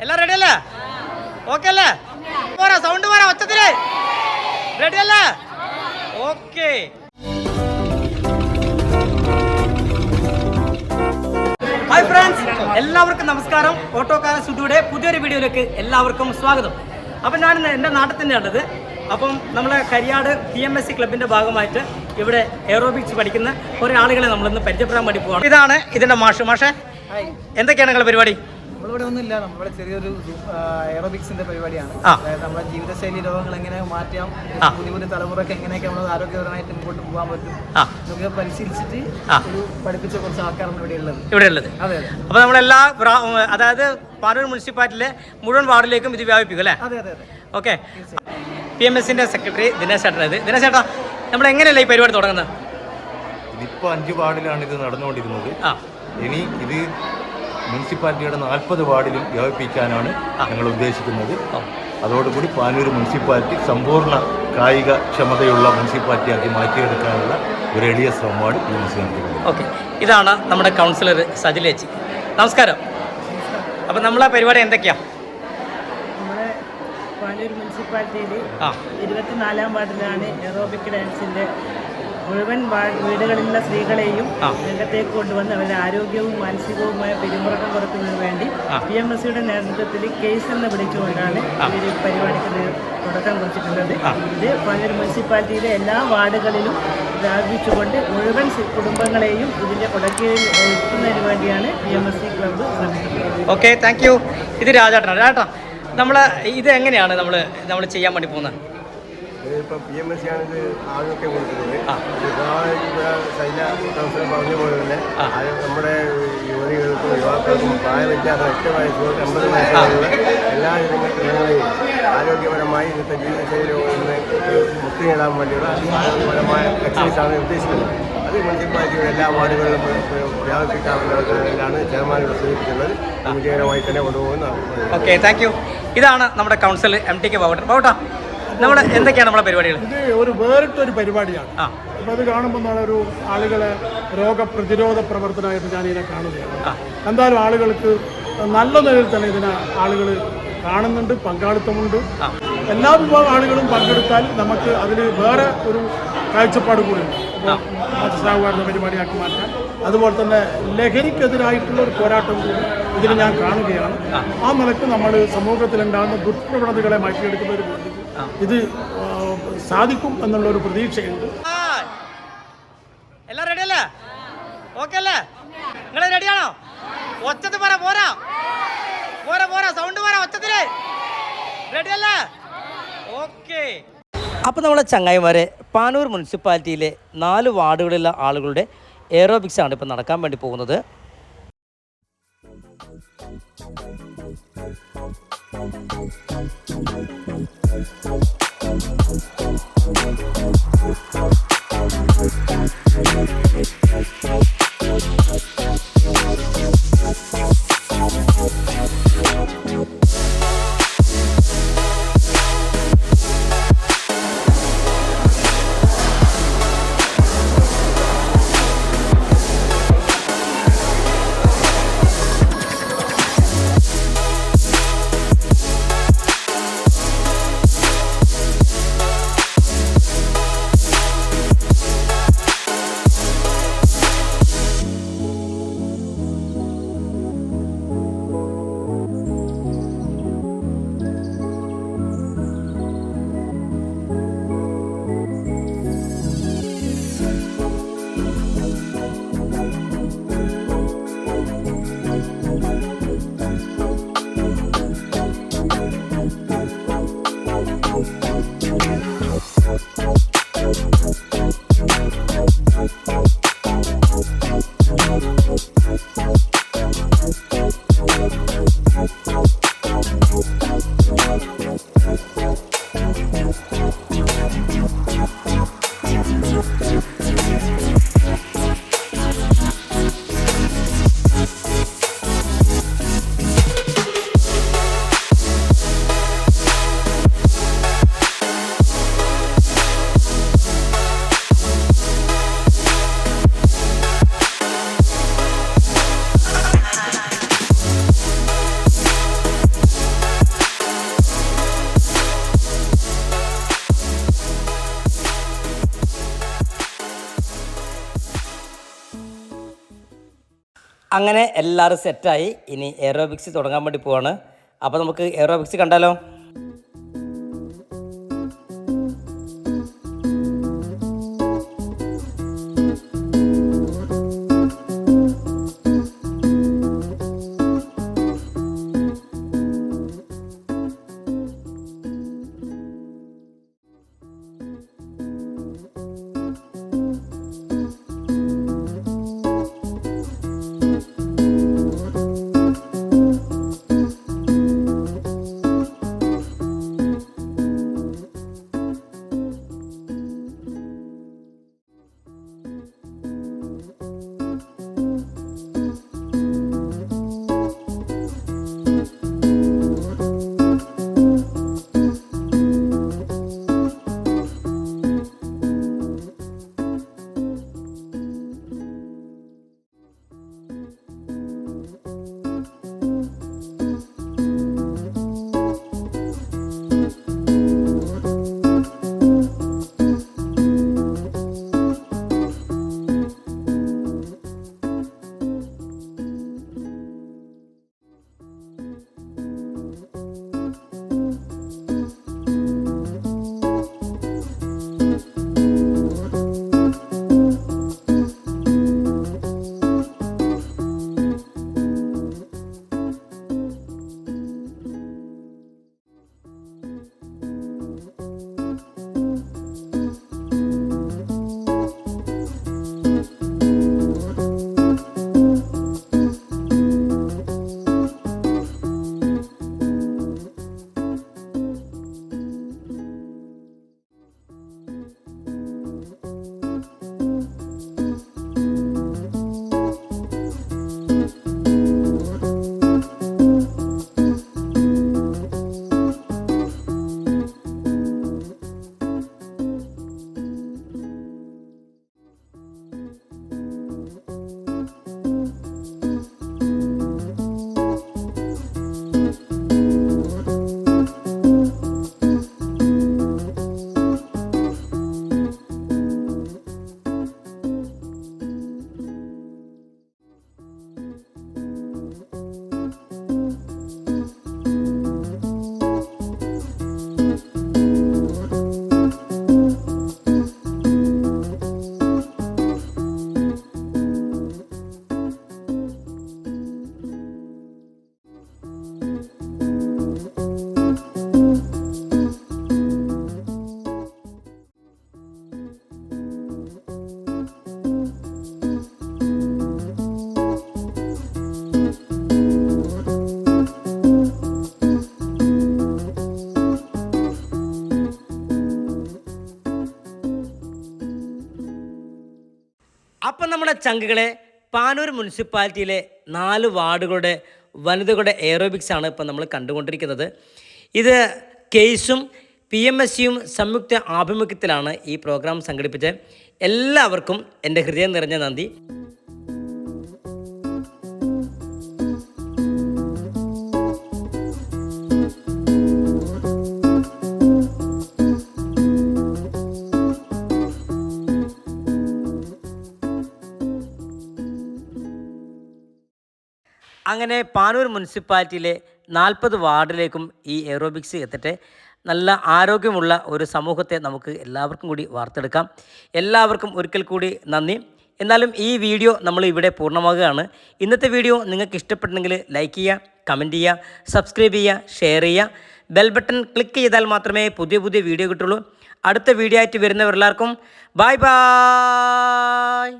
എല്ലാം റെഡി അല്ലേ? ഓക്കെ അല്ലേ? പോരാ, സൗണ്ട് പോരാ, ഒച്ചത്തില് റെഡി അല്ലേ? ഓക്കെ. ഹായ് ഫ്രണ്ട്സ്, എല്ലാവർക്കും നമസ്കാരം. ഓട്ടോക്കാരൻ സുധിയുടെ പുതിയൊരു വീഡിയോയിലേക്ക് എല്ലാവർക്കും സ്വാഗതം. അപ്പം ഞാൻ എൻ്റെ നാട്ടിൽ തന്നെയാണ് ഉള്ളത്. അപ്പം നമ്മളെ കരിയാട് PMSC ക്ലബിൻ്റെ ഭാഗമായിട്ട് ഇവിടെ എയറോബിക്സ് പഠിക്കുന്ന കുറേ ആളുകളെ നമ്മളിന്ന് പരിചയപ്പെടാൻ വേണ്ടി പോവാണ്. ഇതാണ് ഇതിൻ്റെ മാഷേ. എന്തൊക്കെയാണ് നിങ്ങളുടെ പരിപാടി? നമ്മളിവിടെ ഒന്നുമില്ല, നമ്മുടെ ചെറിയൊരു എയറോബിക്സിന്റെ പരിപാടിയാണ്. അതായത് നമ്മുടെ ജീവിതശൈലി രോഗങ്ങൾ എങ്ങനെ മാറ്റാം, പുതിയ തലമുറക്ക് എങ്ങനെയൊക്കെ നമ്മൾ ആരോഗ്യപരമായിട്ട് മുമ്പോട്ട് പോകാൻ പറ്റും ഇതൊക്കെ പരിശീലിച്ചിട്ട് ഒരു പഠിപ്പിച്ച കുറച്ച് ആൾക്കാരാണ് ഇവിടെ ഉള്ളത്. അതെ. അപ്പോൾ നമ്മളെല്ലാ അതായത് പാനൂർ മുനിസിപ്പാലിറ്റിയിലെ മുഴുവൻ വാർഡിലേക്കും ഇത് വ്യാപിപ്പിക്കും അല്ലേ? അതെ അതെ അതെ. ഓക്കെ. PMSCന്റെ സെക്രട്ടറി ദിനേശ് ചേട്ടൻ. ദിനേശ് ചേട്ടാ, നമ്മൾ എങ്ങനെയല്ല ഈ പരിപാടി തുടങ്ങുന്നത്? ഇതിപ്പോൾ 5 വാർഡിലാണ് ഇത് നടന്നുകൊണ്ടിരുന്നത്. ഇനി ഇത് മുനിസിപ്പാലിറ്റിയുടെ 40 വാർഡിലും വ്യാപിപ്പിക്കാനാണ് ഞങ്ങൾ ഉദ്ദേശിക്കുന്നത്. അതോടുകൂടി പാനൂർ മുനിസിപ്പാലിറ്റി സമ്പൂർണ്ണ കായിക ക്ഷമതയുള്ള മുനിസിപ്പാലിറ്റിയാക്കി മാറ്റിയെടുക്കാനുള്ള ഒരു എളിയ ശ്രമമാണ് PMSC നടത്തുന്നത്. ഓക്കെ. ഇതാണ് നമ്മുടെ കൗൺസിലർ സജിലേച്ചി. നമസ്കാരം. അപ്പം നമ്മളെ പരിപാടി എന്തൊക്കെയാണ്? നമ്മുടെ പാനൂർ മുനിസിപ്പാലിറ്റിയിൽ 24-ാം വാർഡിലാണ് എറോബിക് ഡാൻസിൻ്റെ മുഴുവൻ വീടുകളിലുള്ള സ്ത്രീകളെയും രംഗത്തേക്ക് കൊണ്ടുവന്ന് അവരുടെ ആരോഗ്യവും മാനസികവുമായ പിരിമുറുക്കം കുറയ്ക്കുന്നതിന് വേണ്ടി PMSCയുടെ നേതൃത്വത്തിൽ കേസ് എന്ന് വിളിച്ചുകൊണ്ടാണ് ഈ പരിപാടിക്ക് തുടക്കം കുറിച്ചിട്ടുള്ളത്. ഇത് പാനൂർ മുനിസിപ്പാലിറ്റിയിലെ എല്ലാ വാർഡുകളിലും വ്യാപിച്ചുകൊണ്ട് മുഴുവൻ കുടുംബങ്ങളെയും ഇതിൻ്റെ കുടക്കീഴിൽ എത്തുന്നതിന് വേണ്ടിയാണ് PMSC ക്ലബ്ബ് ശ്രമിക്കുന്നത്. Okay, thank you. ഇത് രാജേട്ടനാണ്. രാജേട്ടാ, ഇത് എങ്ങനെയാണ് നമ്മൾ ചെയ്യാൻ വേണ്ടി പോകുന്നത്? ഇപ്പം PMSC ആണിത് ആദ്യമൊക്കെ കൊടുക്കുന്നത്. ശൈല കൗൺസിലർ പറഞ്ഞ പോലെ തന്നെ നമ്മുടെ യുവതികൾക്കും യുവാക്കൾക്കും പ്രായമില്ലാത്ത 8 വയസ്സ് തൊട്ട് 80 വയസ്സുള്ള എല്ലാ ജനങ്ങളെയും ആരോഗ്യപരമായി ഇന്നത്തെ ജീവിതശൈലി രോഗങ്ങളിൽ മുക്തി നേടാൻ വേണ്ടിയുള്ള ആരോഗ്യപരമായ എക്സസൈസാണ് ഉദ്ദേശിക്കുന്നത്. അത് മുനിസിപ്പാലിറ്റിയുടെ എല്ലാ വാർഡുകളിലും വ്യാപിപ്പിക്കാവുന്നതിലാണ് ചെയർമാനോട് സൂചിപ്പിക്കുന്നത്. വിജയകരമായി തന്നെ കൊണ്ടുപോകുന്നതാണ്. Okay, thank you. ഇതാണ് നമ്മുടെ കൗൺസിൽ MTK ബാബുട്ടാ. എന്തൊക്കെയാണ് നമ്മുടെ പരിപാടികൾ? ഇത് ഒരു വേറിട്ടൊരു പരിപാടിയാണ്. അപ്പോൾ അത് കാണുമ്പോൾ നമ്മളൊരു ആളുകളെ രോഗപ്രതിരോധ പ്രവർത്തനമായിട്ട് ഞാനിതിനെ കാണുകയാണ്. എന്തായാലും ആളുകൾക്ക് നല്ല നിലയിൽ തന്നെ ഇതിനെ ആളുകൾ കാണുന്നുണ്ട്, പങ്കാളിത്തമുണ്ട്. എല്ലാ വിഭാഗം ആളുകളും പങ്കെടുത്താൽ നമുക്ക് അതിൽ വേറെ ഒരു കാഴ്ചപ്പാട് കൂടിയുണ്ട്. അപ്പോൾ മത്സ്യസാഹുകാരുടെ പരിപാടിയാക്കി മാറ്റാൻ, അതുപോലെ തന്നെ ലഹരിക്കെതിരായിട്ടുള്ള ഒരു പോരാട്ടം കൂടി ഇതിൽ ഞാൻ കാണുകയാണ്. ആ നിലക്ക് നമ്മൾ സമൂഹത്തിലുണ്ടാകുന്ന ദുഷ്പ്രവണതകളെ മാറ്റിയെടുക്കുന്നതിന് വേണ്ടി ഇത് സാധിക്കും എന്നുള്ളൊരു പ്രതീക്ഷയുണ്ട്. എല്ലാം റെഡി അല്ലേ? ഓക്കെ അല്ലേ? നിങ്ങൾ റെഡിയാണോ? ഒച്ചത്തിൽ പോരാ, സൗണ്ട് പോരാ, ഒച്ചത്തില് റെഡി അല്ലേ? ഓക്കെ. അപ്പോൾ നമ്മളെ ചങ്ങായിമാരെ, പാനൂർ മുനിസിപ്പാലിറ്റിയിലെ 4 വാർഡുകളിലുള്ള ആളുകളുടെ എയറോബിക്സ് ആണ് ഇപ്പോൾ നടക്കാൻ വേണ്ടി പോകുന്നത്. അങ്ങനെ എല്ലാവരും സെറ്റായി. ഇനി എയറോബിക്സ് തുടങ്ങാൻ വേണ്ടി പോവാണ്. അപ്പോൾ നമുക്ക് എയറോബിക്സ് കണ്ടാലോ? അപ്പം നമ്മുടെ ചങ്കുകളെ പാനൂർ മുനിസിപ്പാലിറ്റിയിലെ 4 വാർഡുകളുടെ വനിതകളുടെ എയറോബിക്സാണ് ഇപ്പം നമ്മൾ കണ്ടുകൊണ്ടിരിക്കുന്നത്. ഇത് കെയ്സും PMSCയും സംയുക്ത ആഭിമുഖ്യത്തിലാണ് ഈ പ്രോഗ്രാം സംഘടിപ്പിച്ചത്. എല്ലാവർക്കും എൻ്റെ ഹൃദയം നിറഞ്ഞ നന്ദി. അങ്ങനെ പാനൂർ മുനിസിപ്പാലിറ്റിയിലെ 40 വാർഡിലേക്കും ഈ എയറോബിക്സ് എത്തട്ടെ. നല്ല ആരോഗ്യമുള്ള ഒരു സമൂഹത്തെ നമുക്ക് എല്ലാവർക്കും കൂടി വാർത്തെടുക്കാം. എല്ലാവർക്കും ഒരിക്കൽ കൂടി നന്ദി. എന്നാലും ഈ വീഡിയോ നമ്മൾ ഇവിടെ പൂർണ്ണമാകുകയാണ്. ഇന്നത്തെ വീഡിയോ നിങ്ങൾക്ക് ഇഷ്ടപ്പെട്ടെങ്കിൽ ലൈക്ക് ചെയ്യുക, കമൻറ്റ് ചെയ്യുക, സബ്സ്ക്രൈബ് ചെയ്യുക, ഷെയർ ചെയ്യുക. ബെൽ ബട്ടൺ ക്ലിക്ക് ചെയ്താൽ മാത്രമേ പുതിയ വീഡിയോ കിട്ടുള്ളൂ. അടുത്ത വീഡിയോ ആയിട്ട് വരുന്നവരെല്ലാവർക്കും ബൈ ബൈ.